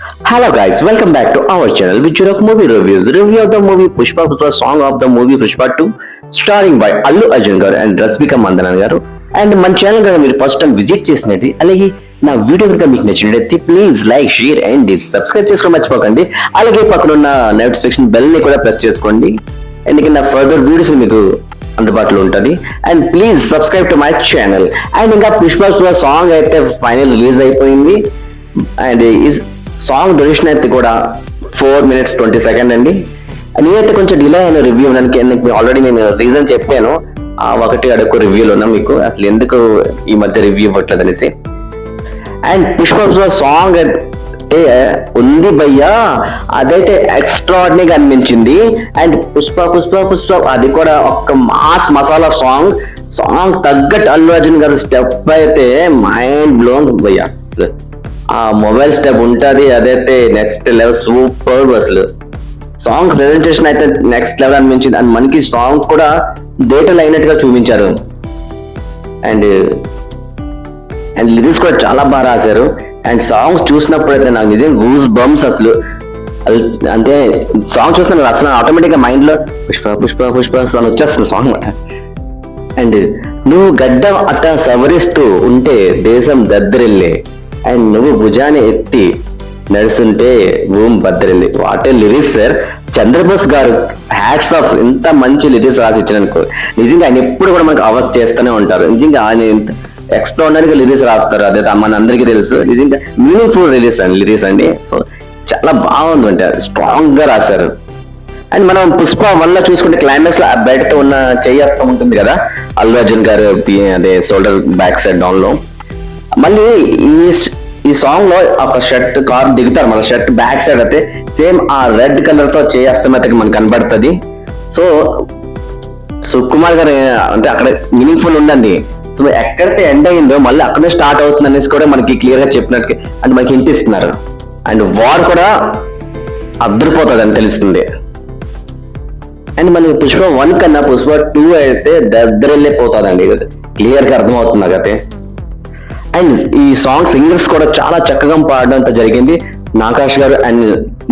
Hello guys, welcome back to our channel which of movie reviews. Review of the movie Pushpa song of the movie Pushpa 2 starring by Allu Arjun garu and Rasmika Mandanna garu. And మన channel కనుక మీరు first time visit చేసినట్టు అలాగే నా video కనుక మీకు నచ్చినట్లయితే please like share and subscribe చేసుకోవడం మర్చిపోకండి. అలాగే పక్కన ఉన్న నోటిఫికేషన్ బెల్ ని కూడా ప్రెస్ చేసుకోండి. ఎందుకంటే నా ఫర్దర్ వీడియోస్ మీకు అందుబాటులో ఉంటుంది. And please subscribe to my channel. And ఇంకా పుష్ప సాంగ్ అయితే ఫైనల్ రిలీజ్ అయిపోయింది. అండ్ ఈ సాంగ్ డ్యూరేషన్ అయితే కూడా 4 minutes 20 seconds అండి. నేనైతే కొంచెం డిలే అయిన రివ్యూ ఇవ్వడానికి ఆల్రెడీ నేను రీజన్ చెప్పాను. ఒకటి అడుగు రివ్యూలో ఉన్నా మీకు అసలు ఎందుకు ఈ మధ్య రివ్యూ ఇవ్వట్లేదు అనేసి. అండ్ పుష్ప సాంగ్ అయితే ఉంది భయ్యా, అదైతే ఎక్స్ట్రాడినరీగా అనిపించింది. అండ్ పుష్ప అది కూడా ఒక మాస్ మసాలా సాంగ్ తగ్గట్టు అల్లు అర్జున్ గారు స్టెప్ అయితే మైండ్ బ్లోన్ భయ్యా. ఆ మొబైల్ స్టెప్ ఉంటుంది, అదైతే నెక్స్ట్ లెవెల్ సూపర్. అసలు సాంగ్ ప్రెజెంటేషన్ అయితే నెక్స్ట్ లెవెల్ అనిపించింది. అండ్ మనకి సాంగ్ కూడా డేటలు అయినట్టుగా చూపించారు. అండ్ లిరిక్స్ కూడా చాలా బాగా రాశారు. అండ్ సాంగ్స్ చూసినప్పుడు అయితే నాకు నిజంగా గూస్ బంప్స్ అసలు. అంటే సాంగ్ చూసిన అసలు ఆటోమేటిక్ గా మైండ్ లో పుష్ప అని వచ్చేస్తుంది సాంగ్ అన్నమాట. అండ్ నువ్వు గడ్డ అట్ట సవరిస్తూ ఉంటే దేశం దద్దరిల్లే, అండ్ నువ్వు భుజాన్ని ఎత్తి నడుస్తుంటే భూమి బద్దరింది. What a lyrics sir. చంద్రబోస్ గారు హ్యాట్స్ ఆఫ్, ఇంత మంచి లిరిక్స్ రాసి ఇచ్చినందుకు. నిజంగా ఆయన ఎప్పుడు కూడా మనకు అవాక్ చేస్తూనే ఉంటారు. నిజంగా ఆయన ఎక్స్ట్రాడినరీగా లిరిక్స్ రాస్తారు, అదే మన అందరికీ తెలుసు. నిజంగా మీనింగ్ఫుల్ లిరిక్స్ అండి. సో చాలా బాగుంది, అంటే స్ట్రాంగ్ గా రాశారు. అండ్ మనం పుష్ప 1 చూసుకుంటే క్లైమాక్స్ లో బయటతో ఉన్న చెయ్యేస్తూ ఉంటుంది కదా అల్లు అర్జున్ గారు, అదే షోల్డర్ బ్యాక్ సైడ్ డౌన్ లో. మళ్ళీ ఈ సాంగ్ లో ఒక షర్ట్ కార్ దిగుతారు, మన షర్ట్ బ్యాక్ సైడ్ అయితే సేమ్ ఆ రెడ్ కలర్ తో చేస్తమైతే మనకు కనబడుతుంది. సో సుకుమార్ గారు అంటే అక్కడ మీనింగ్ఫుల్ ఉండండి. సో ఎక్కడైతే ఎండ్ అయిందో మళ్ళీ అక్కడే స్టార్ట్ అవుతుంది అనేసి కూడా మనకి క్లియర్ గా చెప్పినట్టు అంటే మనకి హింట్ ఇస్తున్నారు. అండ్ వార్ కూడా అద్దరిపోతుంది అని తెలుస్తుంది. అండ్ మనకి పుష్ప 1 కన్నా పుష్ప 2 అయితే దద్దరెళ్ళిపోతుందండి, క్లియర్ గా అర్థమవుతుంది నాకైతే. అండ్ ఈ సాంగ్ సింగర్స్ కూడా చాలా చక్కగా పాడడం జరిగింది. నాకాష్ గారు అండ్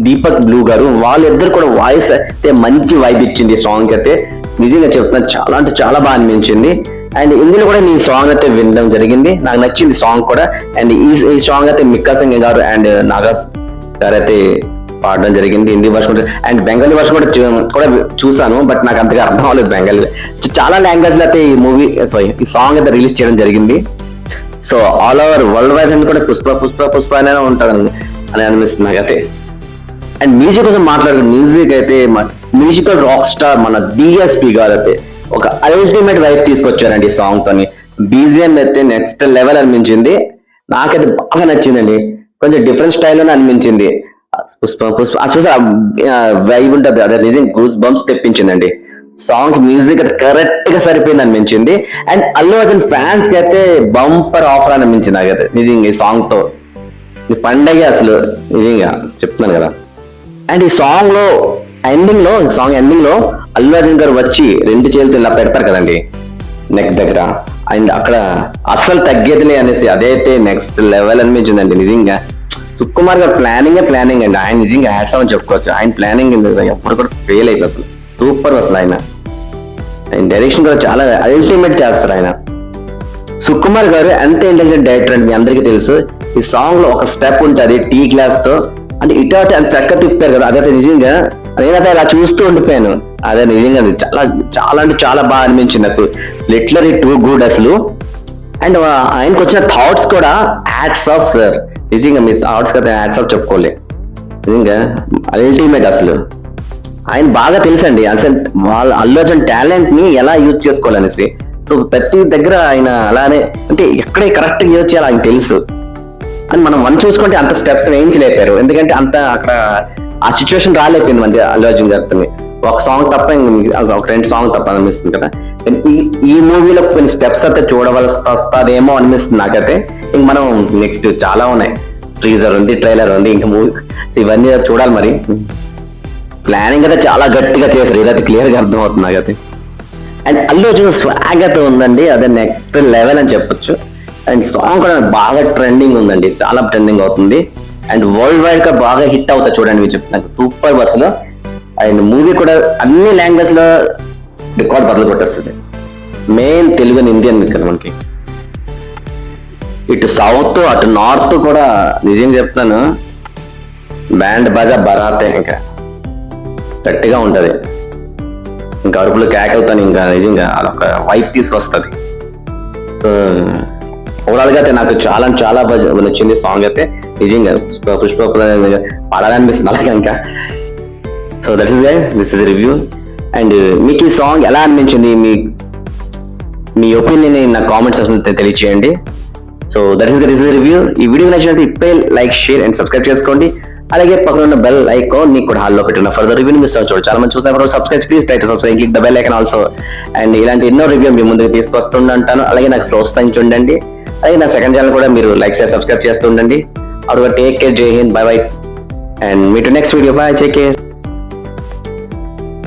దీపక్ బ్లూ గారు, వాళ్ళిద్దరు కూడా వాయిస్ అయితే మంచి వైబ్ ఇచ్చింది ఈ సాంగ్ అయితే. నిజంగా చెప్తున్నాను, చాలా అంటే చాలా బాగా అనిపించింది. అండ్ ఇందులో కూడా నేను సాంగ్ అయితే వినడం జరిగింది, నాకు నచ్చింది సాంగ్ కూడా. అండ్ ఈ సాంగ్ అయితే మిక్కా సింగ్ గారు అండ్ నాగాస్ గారు అయితే పాడడం జరిగింది. హిందీ వర్షన్ కూడా అండ్ బెంగాలీ వర్షన్ కూడా చూసాను, బట్ నాకు అంతగా అర్థం అవ్వలేదు బెంగాలీ. చాలా లాంగ్వేజ్ లో అయితే ఈ సాంగ్ అయితే రిలీజ్ చేయడం జరిగింది. So all over world wide అని కూడా పుష్ప అనే ఉంటుంది అని అనిపిస్తుంది నాకైతే. అండ్ మ్యూజిక్ కోసం మ్యూజిక్ అయితే మ్యూజికల్ రాక్ స్టార్ మన డిఎస్పి గారు అయితే ఒక అల్టిమేట్ వైబ్ తీసుకొచ్చారండి ఈ సాంగ్ తోని. బీజిఎం అయితే నెక్స్ట్ లెవెల్ అనిపించింది, నాకైతే బాగా నచ్చిందండి. కొంచెం డిఫరెంట్ స్టైల్లోనే అనిపించింది. పుష్ప చూసా వైబ్ ఉంటుంది, అదే నిజంగా గూస్ బంప్స్ తెప్పించిందండి. సాంగ్ మ్యూజిక్ అయితే కరెక్ట్ గా సరిపోయింది అనిపించింది. అండ్ అల్లు అర్జున్ ఫ్యాన్స్ కి అయితే బంపర్ ఆఫర్ అనిపించింది నాకైతే నిజంగా ఈ సాంగ్ తో. ఈ పండగ అసలు నిజంగా చెప్తున్నాను కదా. అండ్ ఈ సాంగ్ ఎండింగ్ లో అల్లు అర్జున్ గారు వచ్చి 2 చేతులతో ఇలా పెడతారు కదండి నెక్ దగ్గర. అండ్ అక్కడ అస్సలు తగ్గేదిలే అనేసి అదైతే నెక్స్ట్ లెవెల్ అనిపించిందండి. నిజంగా సుకుమార్ గారు ప్లానింగ్ అండి. ఆయన నిజంగా హ్యాట్స్ ఆఫ్ అని చెప్పుకోవచ్చు. ఆయన ప్లానింగ్ ఎప్పుడు కూడా ఫెయిల్ అయిపోయి అసలు సూపర్ అసలు. ఆయన డైరెక్షన్ కూడా చాలా అల్టిమేట్ చేస్తారు ఆయన. సుకుమార్ గారు ఎంత ఇంటెలిజెంట్ డైరెక్టర్ అని మీ అందరికీ తెలుసు. ఈ సాంగ్ లో ఒక స్టెప్ ఉంటుంది టీ గ్లాస్ తో, అంటే ఇటు అంత చక్క తిప్పారు కదా, అదైతే నిజంగా నేనైతే అలా చూస్తూ ఉండిపోయాను. అదే నిజంగా చాలా చాలా అంటే చాలా బాగా అనిపించింది నాకు. లిటరలీ టూ గుడ్ అసలు. అండ్ ఆయనకు వచ్చిన థాట్స్ కూడా హ్యాట్స్ ఆఫ్ సార్. నిజంగా మీ థాట్స్ కదా హ్యాట్స్ ఆఫ్ చెప్పుకోలే, నిజంగా అల్టిమేట్ అసలు. ఆయన బాగా తెలుసండి అసలు వాళ్ళ అల్లు అర్జున్ టాలెంట్ ని ఎలా యూజ్ చేసుకోవాలనేసి. సో ప్రతి దగ్గర ఆయన అలానే అంటే ఎక్కడే కరెక్ట్ గా యూజ్ చేయాలి ఆయన తెలుసు. అని మనం 1 చూసుకుంటే అంత స్టెప్స్ వేయించలేపారు, ఎందుకంటే అంత అక్కడ ఆ సిచ్యువేషన్ రాలేకపోయింది మన అల్లు అర్జున్ గారితో. ఒక సాంగ్ తప్ప ఒక 2 సాంగ్ తప్ప అనిపిస్తుంది కదా. ఈ మూవీలో కొన్ని స్టెప్స్ అయితే చూడవలసి వస్తుందేమో అనిపిస్తుంది నాకైతే. ఇంక మనం నెక్స్ట్ చాలా ఉన్నాయి, టీజర్ ఉంది, ట్రైలర్ ఉంది, ఇంకా మూవీ ఇవన్నీ చూడాలి. మరి ప్లానింగ్ అయితే చాలా గట్టిగా చేశారు, ఇదైతే క్లియర్ గా అర్థం అవుతుంది నాకైతే. అండ్ అల్లు అర్జున్ స్వాగ్ అయితే ఉందండి, అదే నెక్స్ట్ లెవెల్ అని చెప్పొచ్చు. అండ్ సాంగ్ కూడా బాగా ట్రెండింగ్ ఉందండి, చాలా ట్రెండింగ్ అవుతుంది. అండ్ వరల్డ్ వైడ్ గా బాగా హిట్ అవుతా చూడండి మీరు చెప్తున్నాను సూపర్ అసలు. అండ్ మూవీ కూడా అన్ని లాంగ్వేజ్ లో రికార్డ్ బదులు కొట్టేస్తుంది. మెయిన్ తెలుగు అండ్ హిందీ అని కదా మనకి. ఇటు సౌత్ అటు నార్త్ కూడా నిజంగా చెప్తాను బ్యాండ్ బాజా బరాతే ఇంకా గట్టిగా ఉంటది. ఇంకా అరుపులు కేకవుతాను ఇంకా నిజంగా అదొక వైప్ తీసుకొస్తుంది. ఓవరాల్ గా అయితే నాకు చాలా చాలా బాగా నచ్చింది సాంగ్ అయితే నిజంగా. పుష్ప పాడాలనిపిస్తుంది అలాగే ఇంకా. So that is this is review. And మీకు ఈ సాంగ్ ఎలా అనిపించింది, మీ ఒపీనియన్ నా కామెంట్స్ తెలియచేయండి. So that is this review. ఈ వీడియో నచ్చినట్లయితే ఇప్పుడే లైక్, షేర్ అండ్ సబ్స్క్రైబ్ చేసుకోండి. అలాగే పక్కన ఉన్న బెల్ ఐకాన్ నీకు కూడా హాల్లో పెట్టిన ఫర్దర్ రివ్యూ మిస్ అవ్వచ్చు. చాలా మంది చూసారు subscribe please try to subscribe, click the bell icon also. And ఇలాంటి ఎన్నో రివ్యూ మీ ముందుకు తీసుకొస్తుంటాను. అలాగే నాకు ప్రోత్సహించండి. అలాగే నా సెకండ్ ఛానల్ కూడా మీరు లైక్ షేర్ సబ్స్క్రైబ్ చేస్తుండండి. అప్పుడు టేక్ కేర్, జై Hind, by by and meet next video. By, take care.